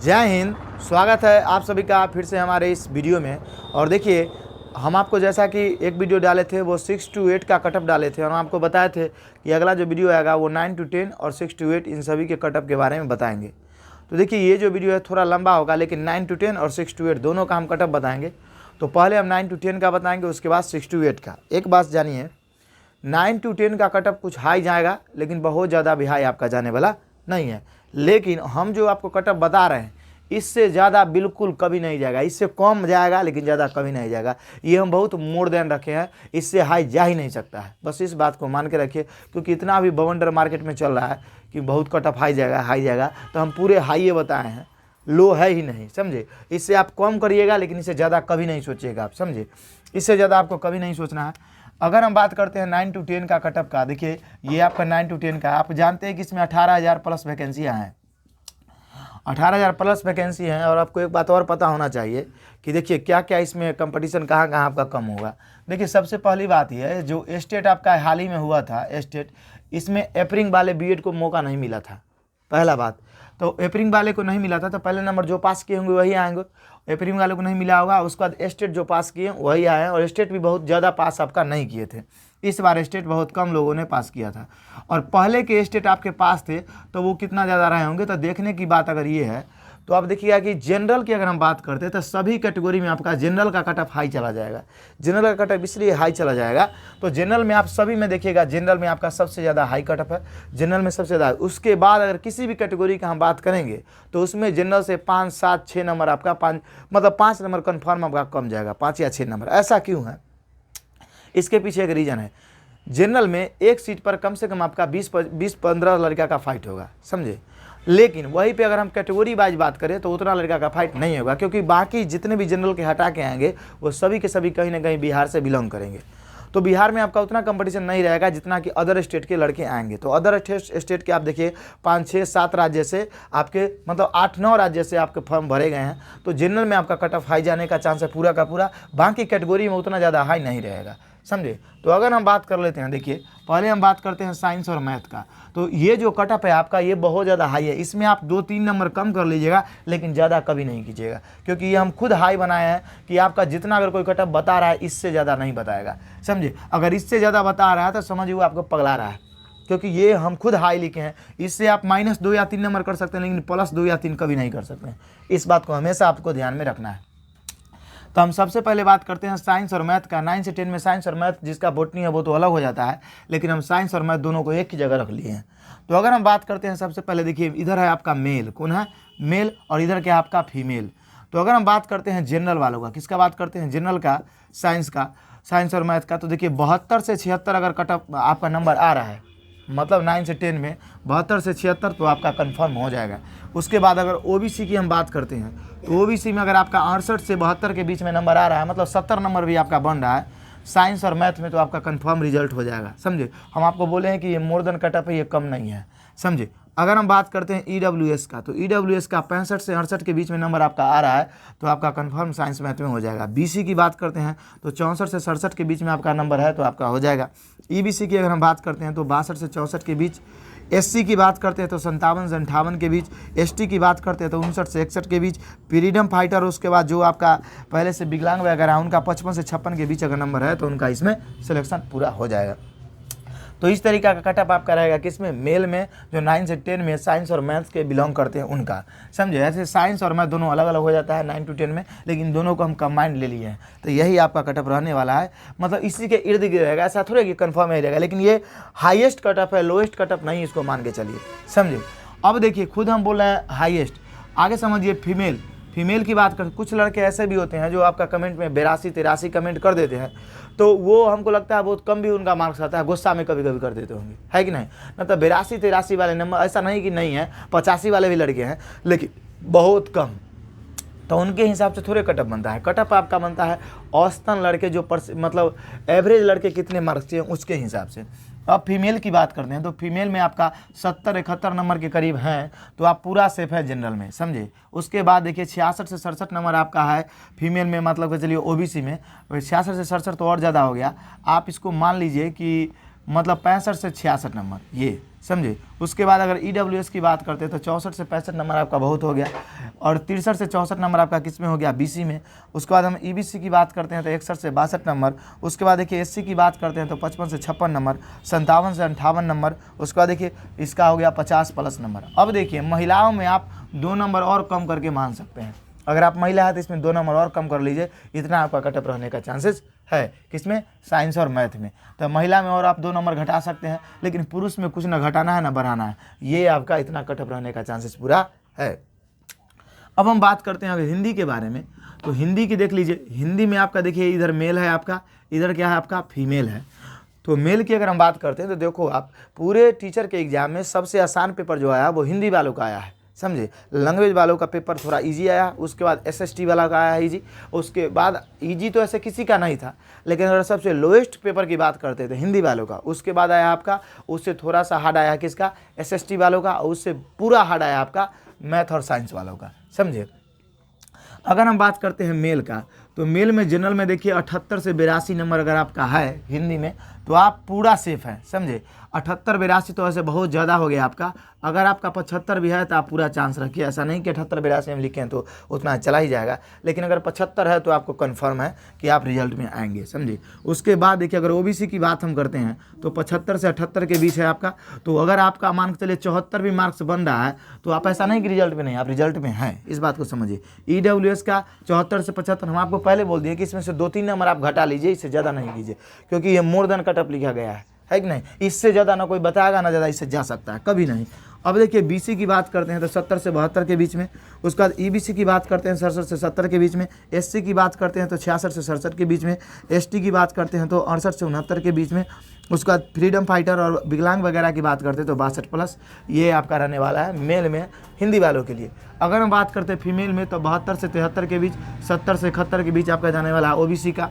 जय हिंद। स्वागत है आप सभी का फिर से हमारे इस वीडियो में। और देखिए, हम आपको जैसा कि एक वीडियो डाले थे वो 6 to 8 का कटअप डाले थे और हम आपको बताए थे कि अगला जो वीडियो आएगा वो 9 to 10 और 6 to 8 इन सभी के कटअप के बारे में बताएंगे। तो देखिए, ये जो वीडियो है थोड़ा लंबा होगा, लेकिन 9 to 10 और 6 to 8 दोनों का हम कटअप बताएंगे। तो पहले हम 9 to 10 का बताएंगे, उसके बाद 6 to 8 का। एक बात जानिए, 9 to 10 का कटअप कुछ हाई जाएगा, लेकिन बहुत ज़्यादा भी हाई आपका जाने वाला नहीं है। लेकिन हम जो आपको कटअप बता रहे हैं इससे ज़्यादा बिल्कुल कभी नहीं जाएगा, इससे कम जाएगा लेकिन ज़्यादा कभी नहीं जाएगा। ये हम बहुत मोर देन रखे हैं, इससे हाई जा ही नहीं सकता है। बस इस बात को मान के रखिए, क्योंकि इतना भी बवंडर मार्केट में चल रहा है कि बहुत कटअप हाई जाएगा, तो हम पूरे हाई बताए हैं, लो है ही नहीं, समझे। इससे आप कम करिएगा, लेकिन इससे ज़्यादा कभी नहीं सोचिएगा आप, समझे। इससे ज़्यादा आपको कभी नहीं सोचना है। अगर हम बात करते हैं 9 to 10 का कटअप का, देखिए ये आपका 9 to 10 का, आप जानते हैं कि इसमें 18,000 प्लस वैकेंसियाँ हैं। 18,000 प्लस वैकेंसी हैं। और आपको एक बात और पता होना चाहिए कि देखिए क्या क्या इसमें कंपटीशन कहाँ कहाँ आपका कम होगा। देखिए, सबसे पहली बात यह है, जो स्टेट आपका हाल ही में हुआ था स्टेट, इसमें एपरिंग वाले बीएड को मौका नहीं मिला था। पहला बात तो एपरिंग वाले को नहीं मिला था, तो पहले नंबर जो पास किए होंगे वही आएंगे। एपरिंग वाले को नहीं मिला होगा, उसके बाद स्टेट जो पास किए वही आए हैं। और स्टेट भी बहुत ज़्यादा पास आपका नहीं किए थे, इस बार स्टेट बहुत कम लोगों ने पास किया था। और पहले के स्टेट आपके पास थे तो वो कितना ज़्यादा रहे होंगे। तो देखने की बात अगर ये है तो आप देखिएगा कि जनरल की अगर हम बात करते हैं तो सभी कैटेगरी में आपका जनरल का कटअप हाई चला जाएगा। जनरल का कटअप इसलिए हाई चला जाएगा, तो जनरल में आप सभी में देखिएगा, जनरल में आपका सबसे ज़्यादा हाई कटअप है, जनरल में सबसे ज़्यादा। उसके बाद अगर किसी भी कैटेगरी का हम बात करेंगे तो उसमें जनरल से 5, 7, 6 नंबर आपका 5 नंबर कन्फर्म आपका कम जाएगा, 5 या 6 नंबर। ऐसा क्यों है? इसके पीछे एक रीज़न है। जनरल में एक सीट पर कम से कम आपका 20-15 लड़का का फाइट होगा, समझे। लेकिन वहीं पे अगर हम कैटेगरी वाइज बात करें तो उतना लड़का का फाइट नहीं होगा, क्योंकि बाकी जितने भी जनरल के हटा के आएंगे वो सभी के सभी कहीं ना कहीं बिहार से बिलोंग करेंगे। तो बिहार में आपका उतना कंपटीशन नहीं रहेगा जितना कि अदर स्टेट के लड़के आएंगे। तो अदर स्टेट के आप देखिए 5, 6, 7 राज्य से आपके, मतलब 8, 9 राज्य से आपके फॉर्म भरे गए हैं। तो जनरल में आपका कट ऑफ हाई जाने का चांस है पूरा का पूरा, बाकी कैटेगरी में उतना ज़्यादा हाई नहीं रहेगा, समझे। तो अगर हम बात कर लेते हैं, देखिए पहले हम बात करते हैं साइंस और मैथ का। तो ये जो कटअप है आपका ये बहुत ज़्यादा हाई है। इसमें आप 2-3 नंबर कम कर लीजिएगा, लेकिन ज़्यादा कभी नहीं कीजिएगा, क्योंकि ये हम खुद हाई बनाए हैं कि आपका जितना अगर कोई कटअप बता रहा है इससे ज़्यादा नहीं बताएगा, समझे। अगर इससे ज़्यादा बता रहा है तो समझिए वो आपको पगला रहा है, क्योंकि ये हम खुद हाई लिखे हैं। इससे आप -2 या 3 नंबर कर सकते हैं, लेकिन +2 या 3 कभी नहीं कर सकते हैं। इस बात को हमेशा आपको ध्यान में रखना है। तो हम सबसे पहले बात करते हैं साइंस और मैथ का। 9 से 10 में साइंस और मैथ, जिसका बोटनी है वो तो अलग हो जाता है, लेकिन हम साइंस और मैथ दोनों को एक ही जगह रख लिए हैं। तो अगर हम बात करते हैं, सबसे पहले देखिए इधर है आपका मेल, कौन है? मेल। और इधर क्या है आपका फीमेल। तो अगर हम बात करते हैं जनरल वालों का, किसका बात करते हैं? जनरल का, साइंस का, साइंस और मैथ का। तो देखिए 72 से 76 अगर कटअप आपका नंबर आ रहा है, मतलब 9 से 10 में 72 से 76, तो आपका कंफर्म हो जाएगा। उसके बाद अगर ओबीसी की हम बात करते हैं तो ओबीसी में अगर आपका 68 से 72 के बीच में नंबर आ रहा है, मतलब 70 नंबर भी आपका बन रहा है साइंस और मैथ में, तो आपका कंफर्म रिजल्ट हो जाएगा, समझे। हम आपको बोले हैं कि ये मोर देन कटअप है, ये कम नहीं है, समझे। अगर हम बात करते हैं ईडब्ल्यूएस का, तो ईडब्ल्यूएस का 65 से 68 के बीच में नंबर आपका आ रहा है, तो आपका कंफर्म साइंस मैथ में हो जाएगा। बीसी की बात करते हैं तो 64 से 67 के बीच में आपका नंबर है, तो आपका हो जाएगा। ईबीसी की अगर हम बात करते हैं तो 62 से 64 के बीच। एससी की बात करते हैं तो 57 से 58 के बीच। एसटी की बात करते हैं तो 59 से 61 के बीच। फ्रीडम फाइटर, उसके बाद जो आपका पहले से विकलांग वगैरह उनका 55 से 56 के बीच अगर नंबर है तो उनका इसमें सिलेक्शन पूरा हो जाएगा। तो इस तरीका का कटअप आपका रहेगा किसमें? मेल में, जो 9 से 10 में साइंस और मैथ्स के बिलोंग करते हैं उनका, समझे। ऐसे साइंस और मैथ दोनों अलग अलग हो जाता है 9 to 10 में, लेकिन दोनों को हम कंबाइंड ले लिए हैं। तो यही आपका कटअप रहने वाला है, मतलब इसी के इर्द गिर्द रहेगा। ऐसा थोड़ा कि कंफर्म ही रहेगा, लेकिन ये हाईएस्ट कटअप है, लोएस्ट कटअप नहीं, इसको मान के चलिए, समझे। अब देखिए खुद हम बोल रहे हैं हाईएस्ट, आगे समझिए फीमेल। फीमेल की बात कर, कुछ लड़के ऐसे भी होते हैं जो आपका कमेंट में 82-83 कमेंट कर देते हैं, तो वो हमको लगता है बहुत कम भी उनका मार्क्स आता है, गुस्सा में कभी कभी कर देते होंगे, है कि नहीं। मतलब 82-83 वाले नंबर, ऐसा नहीं कि नहीं है, 85 वाले भी लड़के हैं, लेकिन बहुत कम। तो उनके हिसाब से थोड़े कटअप बनता है। कटअप आपका बनता है औसतन लड़के जो मतलब एवरेज लड़के कितने मार्क्स चाहिए उसके हिसाब से। अब फीमेल की बात करते हैं तो फीमेल में आपका 70-71 नंबर के करीब हैं, तो आप पूरा सेफ है जनरल में, समझे। उसके बाद देखिए 66 से 67 नंबर आपका है फीमेल में, मतलब कि चलिए ओबीसी में 66 से 67 तो और ज़्यादा हो गया। आप इसको मान लीजिए कि मतलब 65 से 66 नंबर, ये समझे। उसके बाद अगर ईडब्ल्यूएस की बात करते हैं तो 64 से 65 नंबर आपका बहुत हो गया। और 63 से 64 नंबर आपका किस में हो गया, बीसी में। उसके बाद हम ईबीसी की बात करते हैं तो 61 से 62 नंबर। उसके बाद देखिए एससी की बात करते हैं तो 55 से 56 नंबर, 57 से 58 नंबर। उसके बाद देखिए इसका हो गया 50 प्लस नंबर। अब देखिए महिलाओं में आप 2 नंबर और कम करके मान सकते हैं। अगर आप महिला है तो इसमें 2 नंबर और कम कर लीजिए, इतना आपका कटअप रहने का चांसेस है। किसमें, साइंस और मैथ में। तो महिला में और आप 2 नंबर घटा सकते हैं, लेकिन पुरुष में कुछ ना घटाना है ना बढ़ाना है। ये आपका इतना कटअप रहने का चांसेस पूरा है। अब हम बात करते हैं अगर हिंदी के बारे में, तो हिंदी की देख लीजिए। हिंदी में आपका देखिए इधर मेल है आपका, इधर क्या है आपका फीमेल है। तो मेल की अगर हम बात करते हैं तो देखो आप पूरे टीचर के एग्जाम में सबसे आसान पेपर जो आया वो हिंदी वालों का आया है, समझे। लैंग्वेज वालों का पेपर थोड़ा इजी आया, उसके बाद एसएसटी वाला का आया इजी, उसके बाद इजी तो ऐसे किसी का नहीं था, लेकिन अगर सबसे लोएस्ट पेपर की बात करते थे हिंदी वालों का, उसके बाद आया आपका, उससे थोड़ा सा हार्ड आया किसका, एसएसटी वालों का, और उससे पूरा हार्ड आया आपका मैथ और साइंस वालों का, समझे। अगर हम बात करते हैं मेल का, तो मेल में जनरल में देखिए 78 से 82 नंबर अगर आपका है हिंदी में तो आप पूरा सेफ हैं, समझे। 78-82 तो ऐसे बहुत ज़्यादा हो गया आपका। अगर आपका 75 भी है तो आप पूरा चांस रखिए, ऐसा नहीं कि 78-82 में लिखें तो उतना चला ही जाएगा, लेकिन अगर 75 है तो आपको कन्फर्म है कि आप रिजल्ट में आएंगे, समझे। उसके बाद देखिए अगर ओबीसी की बात हम करते हैं तो 75 से 78 के बीच है आपका। तो अगर आपका मान के चलिए 74 भी मार्क्स बन रहा है तो आप ऐसा नहीं कि रिजल्ट में नहीं, आप रिजल्ट में हैं, इस बात को समझिए। ईडब्ल्यूएस का 74 से 75 हम आपको पहले बोल दिए कि इसमें से 2-3 नंबर आप घटा लीजिए, इससे ज़्यादा नहीं कीजिए, क्योंकि ये मोर देन कटअप लिखा गया है कि नहीं। इससे ज़्यादा ना कोई बताएगा ना ज़्यादा इससे जा सकता है, कभी नहीं। अब देखिए बीसी की बात करते हैं तो 70 से 72 के बीच में। उसके बाद ईबीसी की बात करते हैं 67 से 70 के बीच में। एससी की बात करते हैं तो 66 से 67 के बीच में। एसटी की बात करते हैं तो 68 से 69 के बीच में। उसके बाद फ्रीडम फाइटर और विकलांग वगैरह की बात करते हैं तो 62 प्लस ये आपका रहने वाला है मेल में हिंदी वालों के लिए। अगर हम बात करते हैं फीमेल में तो 72 से 73 के बीच, 70 से 71 के बीच आपका जाने वाला है ओबीसी का।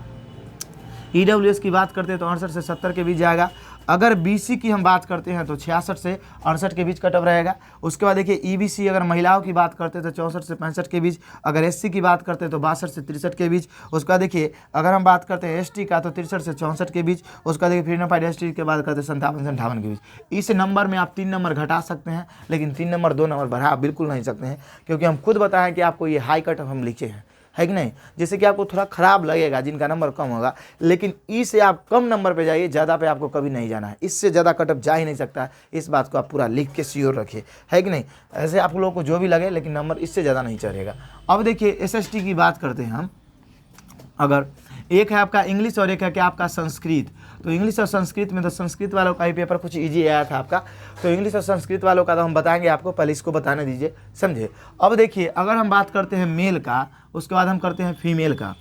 ईडब्ल्यूएस की बात करते हैं तो 68 से 70 के बीच जाएगा। अगर बीसी की हम बात करते हैं तो 66 से 68 के बीच कटअप रहेगा। उसके बाद देखिए ईबीसी अगर महिलाओं की बात करते हैं तो 64 से 65 के बीच। अगर एससी की बात करते हैं तो 62 से 63 के बीच। उसके बाद देखिए अगर हम बात करते हैं एसटी का तो 63 से 64 के बीच। उसका देखिए फ्रीडम फाइटर एसटी के बाद करते हैं 57 से 58 के बीच। इस नंबर में आप 3 नंबर घटा सकते हैं, लेकिन 3 नंबर 2 नंबर बढ़ा बिल्कुल नहीं सकते हैं, क्योंकि हम खुद बताएं कि आपको ये हाई कटअप हम लिखे हैं, है कि नहीं। जैसे कि आपको थोड़ा खराब लगेगा जिनका नंबर कम होगा, लेकिन ई से आप कम नंबर पे जाइए, ज़्यादा पे आपको कभी नहीं जाना है। इससे ज़्यादा कटअप जा ही नहीं सकता है, इस बात को आप पूरा लिख के श्योर रखिए, है कि नहीं। ऐसे आप लोगों को जो भी लगे, लेकिन नंबर इससे ज़्यादा नहीं चढ़ेगा। अब देखिए एसएसटी की बात करते हैं हम। अगर एक है आपका इंग्लिश और एक है क्या आपका संस्कृत, तो इंग्लिश और संस्कृत में तो संस्कृत वालों का ही पेपर कुछ इजी आया था आपका। तो इंग्लिश और संस्कृत वालों का तो हम बताएंगे आपको, पहले इसको बताने दीजिए, समझे। अब देखिए अगर हम बात करते हैं मेल का, उसके बाद हम करते हैं फीमेल का।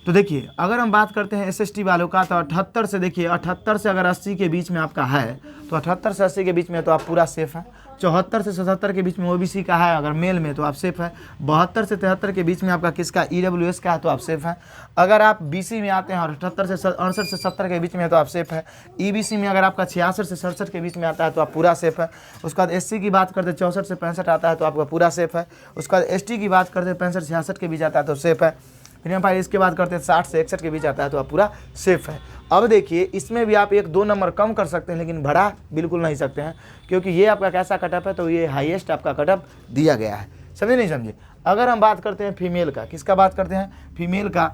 तो देखिए अगर हम बात करते हैं एसएसटी वालों का तो 78 से देखिए 78 से अगर 80 के बीच में आपका है तो 78 से 80 के बीच में तो आप पूरा सेफ हैं। 74 से 77 के बीच में ओबीसी का है अगर मेल में तो आप सेफ है। 72 से 73 के बीच में आपका किसका ईडब्ल्यूएस का है तो आप सेफ हैं। अगर आप बीसी में आते हैं और 78 से 68 से 70 के बीच में है तो आप सेफ है। ईबीसी में अगर आपका 66 से 67 के बीच में आता है तो आप पूरा सेफ है। उसके बाद एससी की बात करते हैं 64 से 65 आता है तो आपका पूरा सेफ है। उसके बाद एसटी की बात करते हैं 65 से 66 के बीच आता है तो सेफ है। फिर भाई इसके बाद करते हैं 60 से 61 के बीच आता है तो आप पूरा सेफ है। अब देखिए इसमें भी आप 1-2 नंबर कम कर सकते हैं, लेकिन बढ़ा बिल्कुल नहीं सकते हैं, क्योंकि ये आपका कैसा कटअप है, तो ये हाईएस्ट आपका कटअप दिया गया है, समझे नहीं समझे। अगर हम बात करते हैं फीमेल का, किसका बात करते हैं फीमेल का,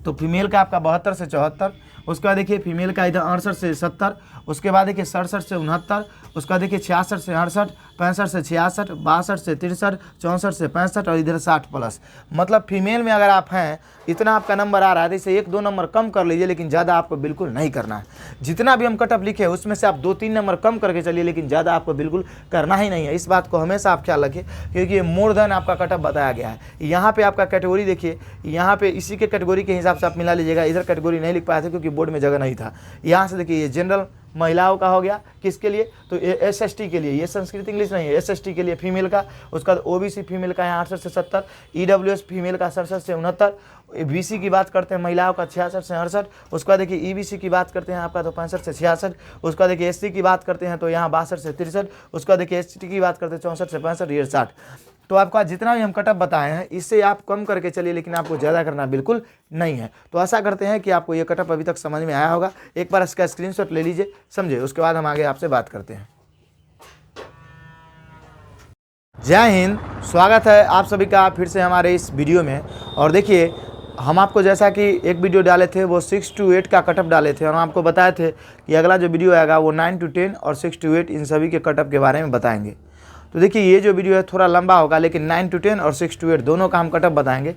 तो फीमेल का आपका 72 से 74। उसके बाद देखिए फीमेल का इधर 68 से 70। उसके बाद देखिए 67 से 69। उसका देखिए 66 से 68, 65 से 66, 62 से 63, 64 से 65 और इधर 60 प्लस। मतलब फीमेल में अगर आप हैं इतना आपका नंबर आ रहा है तो इसे 1-2 नंबर कम कर लीजिए, लेकिन ज़्यादा आपको बिल्कुल नहीं करना है। जितना भी हम कटअप लिखे उसमें से आप 2-3 नंबर कम करके चलिए, लेकिन ज़्यादा आपको बिल्कुल करना ही नहीं है। इस बात को हमेशा आप ख्याल रखिए, क्योंकि ये मोर देन आपका कटअप बताया गया है। यहाँ पर आपका कैटेगरी देखिए, यहाँ पर इसी के कैटेगरी के हिसाब से आप मिला लीजिएगा। इधर कैटेगरी नहीं लिख पाए थे क्योंकि बोर्ड में जगह नहीं था। यहाँ से देखिए ये जनरल महिलाओं का हो गया, किसके लिए, तो एसएसटी के लिए। ये संस्कृत इंग्लिश नहीं है, एसएसटी के लिए फीमेल का। उसका ओबीसी फीमेल का है 68 से 70, ईडब्ल्यूएस फीमेल का 67 से 69, बीसी की बात करते हैं महिलाओं का 66 से 68। उसका देखिए ईबीसी की बात करते हैं आपका तो 65 से 66। उसका देखिए एससी की बात करते हैं तो यहाँ 62 से 63। उसका देखिए एसटी की बात करते हैं 64 से 65, ये 60। तो आपका जितना भी हम कटअप बताए हैं इससे आप कम करके चलिए, लेकिन आपको ज़्यादा करना बिल्कुल नहीं है। तो आशा करते हैं कि आपको ये कटअप अभी तक समझ में आया होगा। एक बार इसका स्क्रीनशॉट ले लीजिए, समझे। उसके बाद हम आगे आपसे बात करते हैं। जय हिंद। स्वागत है आप सभी का फिर से हमारे इस वीडियो में। और देखिए, हम आपको जैसा कि एक वीडियो डाले थे वो 6 to 8 का कटअप डाले थे और हम आपको बताए थे कि अगला जो वीडियो आएगा वो 9 to 10 और 6 to 8 इन सभी के कटअप के बारे में बताएंगे। तो देखिए, ये जो वीडियो है थोड़ा लंबा होगा, लेकिन 9 to 10 और 6 to 8 दोनों का हम कटअप बताएंगे।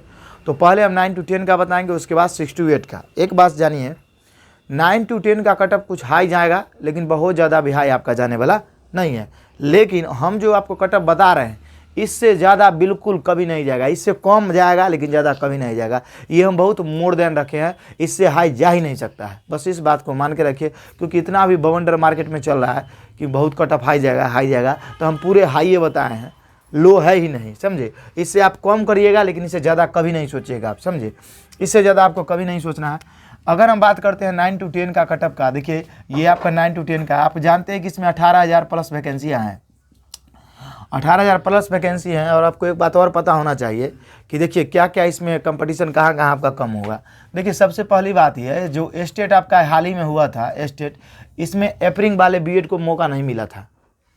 तो पहले हम 9 to 10 का बताएंगे, उसके बाद 6 to 8 का। एक बात जानिए, 9 to 10 का कटअप कुछ हाई जाएगा, लेकिन बहुत ज़्यादा भी हाई आपका जाने वाला नहीं है। लेकिन हम जो आपको कटअप बता रहे हैं इससे ज़्यादा बिल्कुल कभी नहीं जाएगा, इससे कम जाएगा लेकिन ज़्यादा कभी नहीं जाएगा। ये हम बहुत मोर देन रखे हैं, इससे हाई जा ही नहीं सकता है। बस इस बात को मान के रखिए, क्योंकि इतना भी बवंडर मार्केट में चल रहा है कि बहुत कटअप हाई जाएगा, तो हम पूरे हाई बताए हैं, लो है ही नहीं, समझे। इससे आप कम करिएगा, लेकिन इससे ज़्यादा कभी नहीं सोचिएगा आप, समझे। इससे ज़्यादा आपको कभी नहीं सोचना है। अगर हम बात करते हैं 9 to 10 का कटअप का, देखिए ये आपका 9 to 10 का, आप जानते हैं कि इसमें 18,000 प्लस वैकेंसियाँ हैं, 18,000 प्लस वैकेंसी हैं। और आपको एक बात और पता होना चाहिए कि देखिए क्या क्या इसमें कंपटीशन कहाँ कहाँ आपका कम होगा। देखिए, सबसे पहली बात यह है, जो स्टेट आपका हाल ही में हुआ था स्टेट, इसमें एपरिंग वाले बीएड को मौका नहीं मिला था।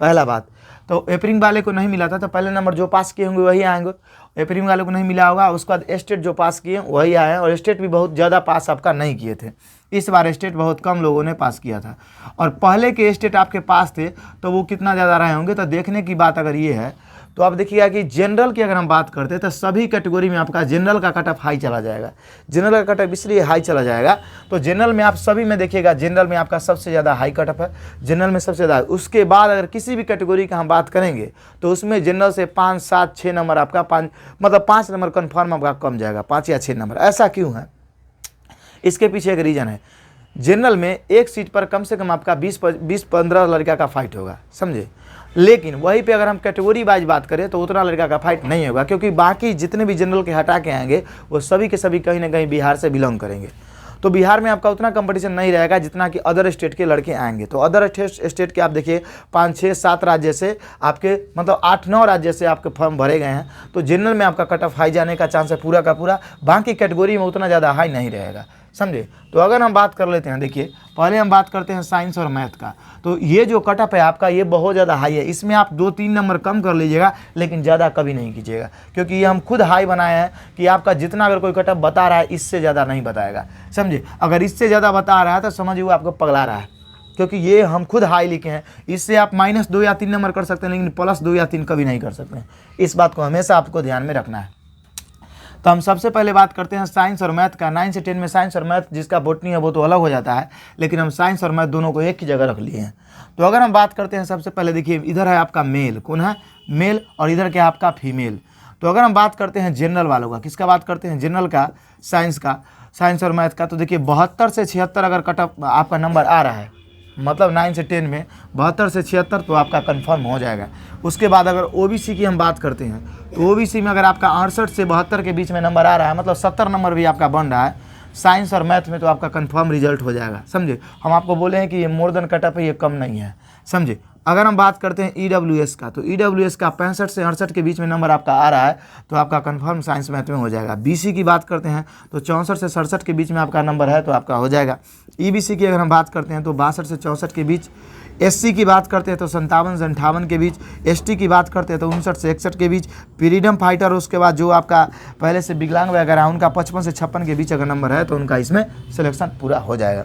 पहला बात तो एपरिंग वाले को नहीं मिला था, तो पहले नंबर जो पास किए होंगे वही आएंगे। एपरिंग वाले को नहीं मिला होगा, उसके बाद स्टेट जो पास किए वही आए हैं, और स्टेट भी बहुत ज़्यादा पास आपका नहीं किए थे। इस बार स्टेट बहुत कम लोगों ने पास किया था, और पहले के स्टेट आपके पास थे तो वो कितना ज़्यादा रहे होंगे। तो देखने की बात अगर ये है तो आप देखिएगा कि जनरल की अगर हम बात करते हैं तो सभी कैटेगरी में आपका जनरल का कटअप हाई चला जाएगा। जनरल का कटअप इसलिए हाई चला जाएगा, तो जनरल में आप सभी में देखिएगा, जनरल में आपका सबसे ज़्यादा हाई कटअप है, जनरल में सबसे ज़्यादा। उसके बाद अगर किसी भी कैटेगरी का हम बात करेंगे तो उसमें जनरल से 5, 7, 6 नंबर आपका 5 नंबर कन्फर्म आपका कम जाएगा, 5 या 6 नंबर। ऐसा क्यों है? इसके पीछे एक रीज़न है। जनरल में एक सीट पर कम से कम आपका 20-15 लड़का का फाइट होगा, समझे। लेकिन वहीं पे अगर हम कैटेगरी वाइज बात करें तो उतना लड़का का फाइट नहीं होगा, क्योंकि बाकी जितने भी जनरल के हटा के आएंगे वो सभी के सभी कहीं ना कहीं बिहार से बिलोंग करेंगे। तो बिहार में आपका उतना कंपटीशन नहीं रहेगा जितना कि अदर स्टेट के लड़के आएंगे। तो अदर स्टेट के आप देखिए 5, 6, 7 राज्य से आपके, मतलब 8, 9 राज्य से आपके फॉर्म भरे गए हैं। तो जनरल में आपका कटअप हाई जाने का चांस है पूरा का पूरा, बाकी कैटेगरी में उतना ज़्यादा हाई नहीं रहेगा, समझे। तो अगर हम बात कर लेते हैं, देखिए पहले हम बात करते हैं साइंस और मैथ का। तो ये जो कटअप है आपका ये बहुत ज़्यादा हाई है। इसमें आप 2-3 नंबर कम कर लीजिएगा, लेकिन ज़्यादा कभी नहीं कीजिएगा, क्योंकि ये हम खुद हाई बनाए हैं कि आपका जितना अगर कोई कटअप बता रहा है इससे ज़्यादा नहीं बताएगा, समझे। अगर इससे ज़्यादा बता रहा है तो समझिए वो आपको पगला रहा है, क्योंकि ये हम खुद हाई लिखे हैं। इससे आप -2 या 3 नंबर कर सकते हैं, लेकिन +2 या 3 कभी नहीं कर सकते हैं। इस बात को हमेशा आपको ध्यान में रखना है। तो हम सबसे पहले बात करते हैं साइंस और मैथ का। 9 से 10 में साइंस और मैथ, जिसका बोटनी है वो तो अलग हो जाता है, लेकिन हम साइंस और मैथ दोनों को एक ही जगह रख लिए हैं। तो अगर हम बात करते हैं, सबसे पहले देखिए इधर है आपका मेल, कौन है मेल, और इधर क्या है आपका फीमेल। तो अगर हम बात करते हैं जनरल वालों का, किसका बात करते हैं, जनरल का, साइंस का, साइंस और मैथ का। तो देखिए 72 से 76 अगर कटअप आपका नंबर आ रहा है, मतलब 9 से 10 में 72 से 76, तो आपका कंफर्म हो जाएगा। उसके बाद अगर ओबीसी की हम बात करते हैं तो ओबीसी में अगर आपका 68 से 72 के बीच में नंबर आ रहा है, मतलब 70 नंबर भी आपका बन रहा है साइंस और मैथ में, तो आपका कंफर्म रिजल्ट हो जाएगा, समझे। हम आपको बोले हैं कि ये मोर देन कटअप है, ये कम नहीं है, समझे। अगर हम बात करते हैं ईडब्ल्यूएस का, तो ईडब्ल्यूएस का 65 से 68 के बीच में नंबर आपका आ रहा है, तो आपका कंफर्म साइंस मैथ में हो जाएगा। बीसी की बात करते हैं तो 64 से 67 के बीच में आपका नंबर है, तो आपका हो जाएगा। ईबीसी की अगर हम बात करते हैं तो 62 से 64 के बीच। एससी की बात करते हैं तो 57 से 58 के बीच। एसटी की बात करते हैं तो 59 से 61 के बीच। फ्रीडम फाइटर, उसके बाद जो आपका पहले से विकलांग वगैरह उनका 55 से 56 के बीच अगर नंबर है तो उनका इसमें सिलेक्शन पूरा हो जाएगा।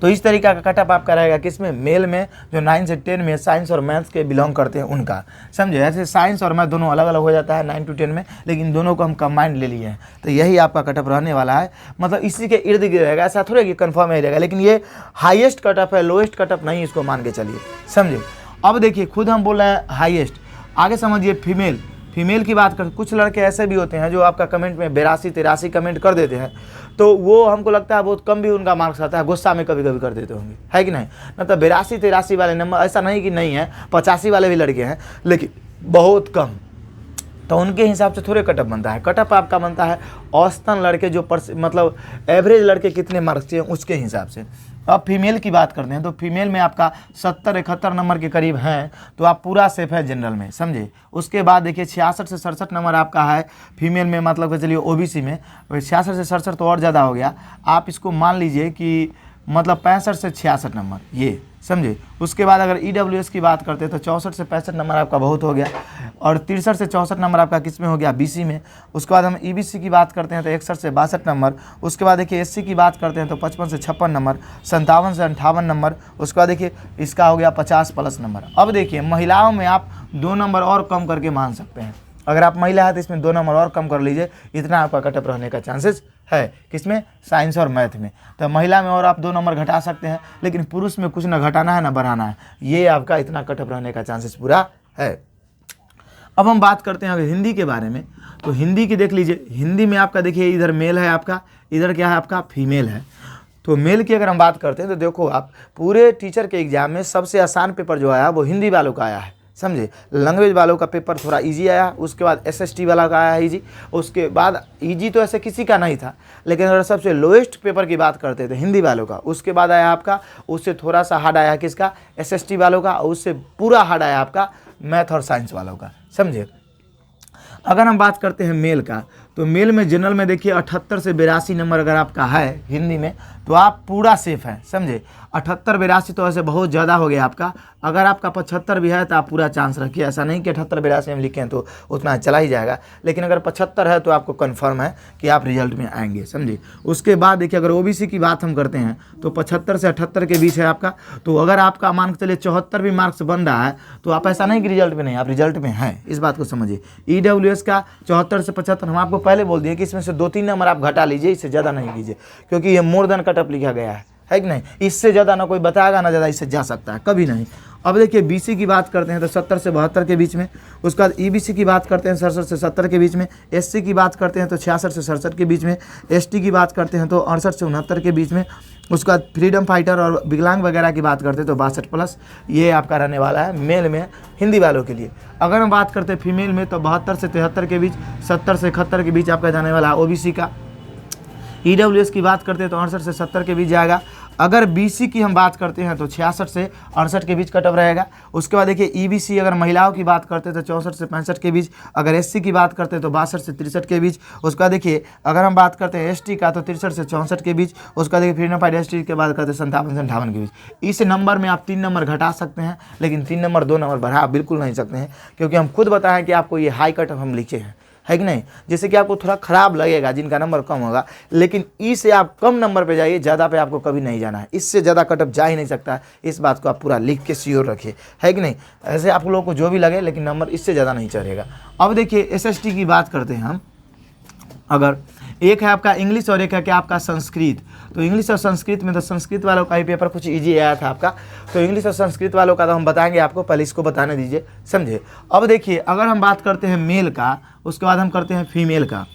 तो इस तरीका का कटअप आपका रहेगा किसमें, मेल में, जो 9 से 10 में साइंस और मैथ्स के बिलोंग करते हैं उनका, समझे। ऐसे साइंस और मैथ दोनों अलग अलग हो जाता है 9 to 10 में, लेकिन दोनों को हम कंबाइंड ले लिए हैं। तो यही आपका कटअप रहने वाला है, मतलब इसी के इर्द गिर्द रहेगा, ऐसा थोड़ा कि कंफर्म ही रहेगा। लेकिन ये हाईएस्ट कटअप है, लोएस्ट कटअप नहीं, इसको मान के चलिए, समझे। अब देखिए खुद हम बोल रहे हैं हाईएस्ट, आगे समझिए फीमेल। फीमेल की बात कर, कुछ लड़के ऐसे भी होते हैं जो आपका कमेंट में 82-83 कमेंट कर देते हैं, तो वो हमको लगता है बहुत कम भी उनका मार्क्स आता है, गुस्सा में कभी कभी कर देते होंगे, है कि नहीं। मतलब 82-83 वाले नंबर, ऐसा नहीं कि नहीं है, 85 वाले भी लड़के हैं, लेकिन बहुत कम। तो उनके हिसाब से थोड़े कटअप बनता है। कटअप आपका बनता है औसतन लड़के जो मतलब एवरेज लड़के कितने मार्क्स चाहिए उसके हिसाब से। अब फीमेल की बात करते हैं तो फीमेल में आपका 70-71 नंबर के करीब हैं, तो आप पूरा सेफ है जनरल में, समझे। उसके बाद देखिए 66 से 67 नंबर आपका है फीमेल में, मतलब कि चलिए ओबीसी में 66 से 67 तो और ज़्यादा हो गया। आप इसको मान लीजिए कि मतलब 65 से 66 नंबर, ये समझे। उसके बाद अगर EWS की बात करते हैं तो 64 से 65 नंबर आपका बहुत हो गया, और 63 से 64 नंबर आपका किस में हो गया, BC में। उसके बाद हम EBC की बात करते हैं तो 61 से 62 नंबर। उसके बाद देखिए SC की बात करते हैं तो 55 से 56 नंबर, 57 से 58 नंबर। उसके बाद देखिए इसका हो गया 50 प्लस नंबर। अब देखिए महिलाओं में आप 2 नंबर और कम करके मान सकते हैं। अगर आप महिला है तो इसमें 2 नंबर और कम कर लीजिए, इतना आपका कटअप रहने का चांसेस है। किसमें, साइंस और मैथ में। तो महिला में और आप 2 नंबर घटा सकते हैं, लेकिन पुरुष में कुछ ना घटाना है ना बढ़ाना है, ये आपका इतना कटअप रहने का चांसेस पूरा है। अब हम बात करते हैं अगर हिंदी के बारे में, तो हिंदी की देख लीजिए। हिंदी में आपका देखिए इधर मेल है आपका, इधर क्या है आपका फीमेल है। तो मेल की अगर हम बात करते हैं तो देखो आप पूरे टीचर के एग्जाम में सबसे आसान पेपर जो आया वो हिंदी वालों का आया है, समझे। लैंग्वेज वालों का पेपर थोड़ा इजी आया, उसके बाद SST वाला का आया है इजी, उसके बाद इजी तो ऐसे किसी का नहीं था, लेकिन अगर सबसे लोएस्ट पेपर की बात करते थे हिंदी वालों का, उसके बाद आया आपका, उससे थोड़ा सा हार्ड आया किसका, SST वालों का, और उससे पूरा हार्ड आया आपका मैथ और साइंस वालों का, समझे। अगर हम बात करते हैं मेल का, तो मेल में जनरल में देखिए 78 से 82 नंबर अगर आपका है हिंदी में तो आप पूरा सेफ हैं, समझे। 78-82 तो ऐसे बहुत ज़्यादा हो गया आपका। अगर आपका 75 भी है तो आप पूरा चांस रखिए, ऐसा नहीं कि 78-82 में लिखें तो उतना चला ही जाएगा, लेकिन अगर 75 है तो आपको कन्फर्म है कि आप रिजल्ट में आएंगे, समझे। उसके बाद देखिए अगर OBC की बात हम करते हैं तो 75 से 78 के बीच है आपका। तो अगर आपका मान के चलिए 74 भी मार्क्स बन रहा है तो आप ऐसा नहीं कि रिजल्ट में नहीं, आप रिजल्ट में हैं, इस बात को समझिए। EWS का 74 से 75 हम आपको पहले बोल दिए कि इसमें से 2-3 नंबर आप घटा लीजिए, इससे ज़्यादा नहीं लीजिए, क्योंकि ये मोर देन कटअप लिखा गया है कि नहीं। इससे ज़्यादा ना कोई बताएगा ना ज़्यादा इससे जा सकता है, कभी नहीं। अब देखिए BC की बात करते हैं तो 70 से 72 के बीच में। उसके बाद EBC की बात करते हैं 67 से 70 के बीच में। SC की बात करते हैं तो 66 से 67 के बीच में। ST की बात करते हैं तो 68 से 69 के बीच में। उसके बाद फ्रीडम फाइटर और विकलांग वगैरह की बात करते हैं तो 62 प्लस, ये आपका रहने वाला है मेल में हिंदी वालों के लिए। अगर हम बात करते हैं फीमेल में तो 72 से 73 के बीच, 70 से 71 के बीच आपका जाने वाला है OBC का। EWS की बात करते हैं तो 68 से 70 के बीच जाएगा। अगर BC की हम बात करते हैं तो 66 से 68 के बीच कटअप रहेगा। उसके बाद देखिए EBC अगर महिलाओं की बात करते हैं तो 64 से 65 के बीच। अगर SC की बात करते हैं तो 62 से 63 के बीच। उसके बाद देखिए अगर हम बात करते हैं ST का तो 63 से 64 के बीच। उसका देखिए फ्रीडम फाइटर ST के बाद करते हैं 57 से 58 के बीच। इस नंबर में आप 3 नंबर घटा सकते हैं, लेकिन 3 नंबर 2 नंबर बढ़ा बिल्कुल नहीं सकते हैं, क्योंकि हम खुद बताएं कि आपको ये हाई कटअप हम लिखे हैं, है कि नहीं। जैसे कि आपको थोड़ा खराब लगेगा जिनका नंबर कम होगा, लेकिन ई से आप कम नंबर पे जाइए, ज़्यादा पे आपको कभी नहीं जाना है। इससे ज़्यादा कटअप जा ही नहीं सकता है, इस बात को आप पूरा लिख के श्योर रखिए, है कि नहीं। ऐसे आप लोगों को जो भी लगे, लेकिन नंबर इससे ज़्यादा नहीं चढ़ेगा। अब देखिए SST की बात करते हैं हम। अगर एक है आपका इंग्लिश और एक है क्या आपका संस्कृत, तो इंग्लिश और संस्कृत में तो संस्कृत वालों का ही पेपर कुछ इजी आया था आपका, तो इंग्लिश और संस्कृत वालों का तो हम बताएंगे आपको, पहले इसको बताने दीजिए, समझे। अब देखिए अगर हम बात करते हैं मेल का, उसके बाद हम करते हैं फीमेल का।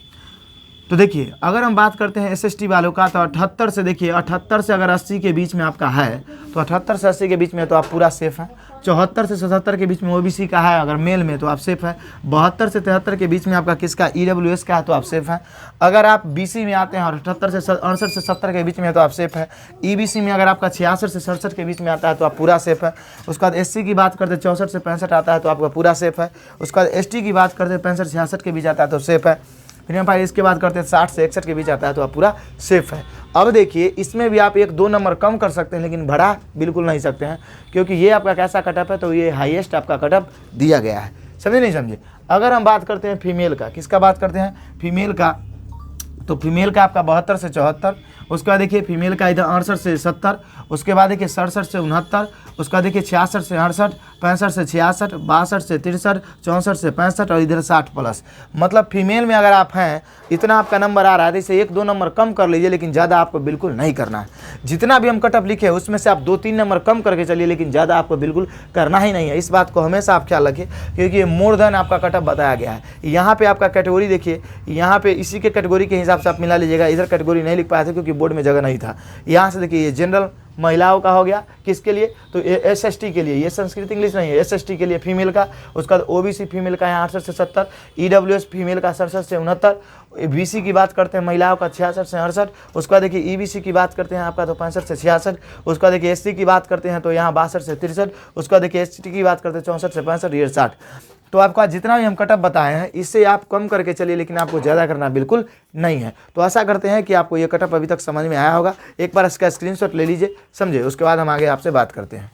तो देखिए अगर हम बात करते हैं SST वालों का तो 78 से देखिए 78 से अगर 80 के बीच में आपका है तो 78 से 80 के बीच में तो आप पूरा सेफ हैं। 74 से 77 के बीच में OBC का है अगर मेल में तो आप सेफ है। 72 से 73 के बीच में आपका किसका EWS का है तो आप सेफ हैं। अगर आप BC में आते हैं और 78 से 68 से 70 के बीच में है तो आप सेफ है। EBC में अगर आपका 66 से 67 के बीच में आता है तो आप पूरा सेफ है। उसके बाद SC की बात करते हैं 64 से 65 आता है तो आपका पूरा सेफ है। उसके बाद ST की बात करते हैं 65 से 66 के बीच आता है तो सेफ है। फ्रीडम फाइटर इसके बाद करते हैं 60 से 61 के बीच आता है तो आप पूरा सेफ है। अब देखिए इसमें भी आप 1-2 नंबर कम कर सकते हैं, लेकिन बढ़ा बिल्कुल नहीं सकते हैं, क्योंकि ये आपका कैसा कटअप है, तो ये हाईएस्ट आपका कटअप दिया गया है, समझे नहीं समझे। अगर हम बात करते हैं फीमेल का, किसका बात करते हैं फीमेल का, तो फीमेल का आपका 72 से 74। उसके बाद देखिए फीमेल का इधर 68 से 70। उसके बाद देखिए 67 से 69। उसका देखिए 66 से 68, 65 से 66, 62 से 63, 64 से 65 और इधर 60 प्लस। मतलब फीमेल में अगर आप हैं इतना आपका नंबर आ रहा है तो इसे 1-2 नंबर कम कर लीजिए, लेकिन ज़्यादा आपको बिल्कुल नहीं करना है। जितना भी हम कटअप लिखे हैं उसमें से आप 2-3 नंबर कम करके चलिए, लेकिन ज़्यादा आपको बिल्कुल करना ही नहीं है। इस बात को हमेशा आप ख्याल रखिए, क्योंकि ये मोर देन आपका कटअप बताया गया है। यहाँ पर आपका कैटेगरी देखिए, यहाँ पर इसी के कैटेगरी के हिसाब से आप मिला लीजिएगा। इधर कैटेगरी नहीं लिख पाए थे क्योंकि बोर्ड में जगह नहीं था। यहाँ से देखिए ये जनरल महिलाओं का हो गया, किसके लिए, तो SST के लिए, ये संस्कृत इंग्लिश नहीं है, SST के लिए फीमेल का। उसका OBC फीमेल का है 68 से 70, EWS फीमेल का 67 से 69, BC की बात करते हैं महिलाओं का 66 से 68। उसका देखिए EBC की बात करते हैं आपका तो 65 से 66। उसका देखिए SC की बात करते हैं तो यहाँ 62 से 63। उसका देखिए ST की बात करते हैं 64 से 65, ये 60। तो आपका जितना भी हम कटअप बताए हैं इससे आप कम करके चलिए, लेकिन आपको ज़्यादा करना बिल्कुल नहीं है। तो आशा करते हैं कि आपको ये कटअप अभी तक समझ में आया होगा। एक बार इसका स्क्रीनशॉट ले लीजिए, समझे। उसके बाद हम आगे आपसे बात करते हैं।